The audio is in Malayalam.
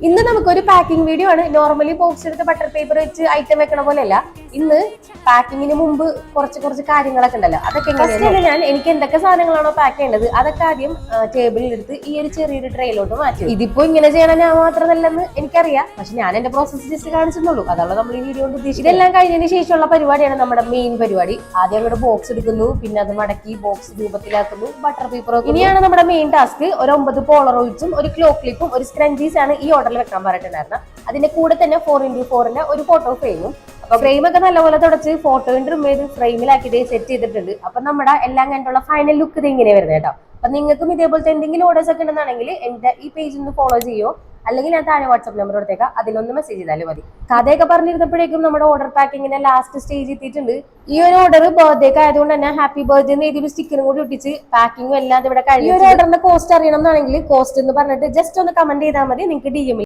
ഇന്ന് നമുക്കൊരു പാക്കിംഗ് വീഡിയോ ആണ്. നോർമലി ബോക്സ് എടുത്ത് ബട്ടർ പേപ്പർ വെച്ച് ഐറ്റം വെക്കണ പോലെയല്ല. ഇന്ന് പാക്കിങ്ങിന് മുമ്പ് കുറച്ച് കാര്യങ്ങളൊക്കെ ഉണ്ടല്ലോ, അതൊക്കെ ഞാൻ എനിക്ക് എന്തൊക്കെ സാധനങ്ങളാണോ പാക്ക് ചെയ്യേണ്ടത് അതൊക്കെ ആദ്യം ടേബിളിൽ എടുത്ത് ഈ ഒരു ചെറിയൊരു ട്രെയിലോട്ട് മാറ്റി. ഇതിപ്പോ ഇങ്ങനെ ചെയ്യണം ഞാൻ മാത്രമല്ലെന്ന് എനിക്കറിയാം, പക്ഷെ ഞാൻ എന്റെ പ്രോസസ് ജസ്റ്റ് കാണിച്ചെന്നുള്ളൂ. അതാണ് നമ്മൾ ഈ വീഡിയോ കൊണ്ട് ഉദ്ദേശിച്ചത്. ഇതെല്ലാം കഴിഞ്ഞതിന് ശേഷമുള്ള പരിപാടിയാണ് നമ്മുടെ മെയിൻ പരിപാടി. ആദ്യം അങ്ങോട്ട് ബോക്സ് എടുക്കുന്നു, പിന്നെ അത് മടക്കി ബോക്സ് രൂപത്തിലാക്കുന്നു, ബട്ടർ പേപ്പർ. ഇനിയാണ് നമ്മുടെ മെയിൻ ടാസ്ക്. ഒരു 9 പോളറോയിഡ്സും ഒരു ക്ലോ ക്ലിപ്പും ഒരു സ്ക്രഞ്ചീസ് ആണ് ഈ ഓർഡറിൽ വെക്കാൻ പറഞ്ഞിട്ടുണ്ടായിരുന്നത്. അതിന്റെ കൂടെ തന്നെ 4x4 ഒരു ഫോട്ടോ ഫ്രെയിമും. അപ്പൊ ഫ്രെയിം ഒക്കെ നല്ലപോലെ തുടച്ച് ഫോട്ടോ റിമൂവ് ചെയ്ത് ഫ്രെയിമിലാക്കിയിട്ട് സെറ്റ് ചെയ്തിട്ടുണ്ട്. അപ്പൊ നമ്മുടെ എല്ലാം കണ്ടുള്ള ഫൈനൽ ലുക്ക് ഇത് ഇങ്ങനെ വരുന്നത് കേട്ടോ. അപ്പൊ നിങ്ങൾക്കും ഇതേപോലത്തെ എന്തെങ്കിലും ഓർഡേഴ്സ് ഒക്കെ ഉണ്ടെന്നാണെങ്കിൽ എന്റെ ഈ പേജ് ഒന്ന് ഫോളോ ചെയ്യോ, അല്ലെങ്കിൽ ഞാൻ താഴെ വാട്സ്ആപ്പ് നമ്പർ കൊടുത്തേക്കാം, അതിലൊന്ന് മെസ്സേജ് ചെയ്താലും മതി. കഥയൊക്കെ പറഞ്ഞിരുന്നപ്പോഴേക്കും നമ്മുടെ ഓർഡർ പാക്കിങ്ങിന്റെ ലാസ്റ്റ് സ്റ്റേജ് എത്തിയിട്ടുണ്ട്. ഈ ഒരു ഓർഡർ ബർത്ത്ഡേക്ക് ആയതുകൊണ്ട് തന്നെ ഹാപ്പി ബർത്ത്ഡേ എന്ന് എഴുതി സ്റ്റിക്കറും കൂടി ഒട്ടിച്ച് പാക്കിങ്ങും എല്ലാം ഇവിടെ കഴിഞ്ഞു. ഈ ഒരു ഓർഡറിന്റെ കോസ്റ്റ് അറിയണം എന്നാണെങ്കിൽ കോസ്റ്റ് എന്ന് പറഞ്ഞിട്ട് ജസ്റ്റ് ഒന്ന് കമന്റ് ചെയ്താൽ മതി. നിങ്ങൾക്ക് DM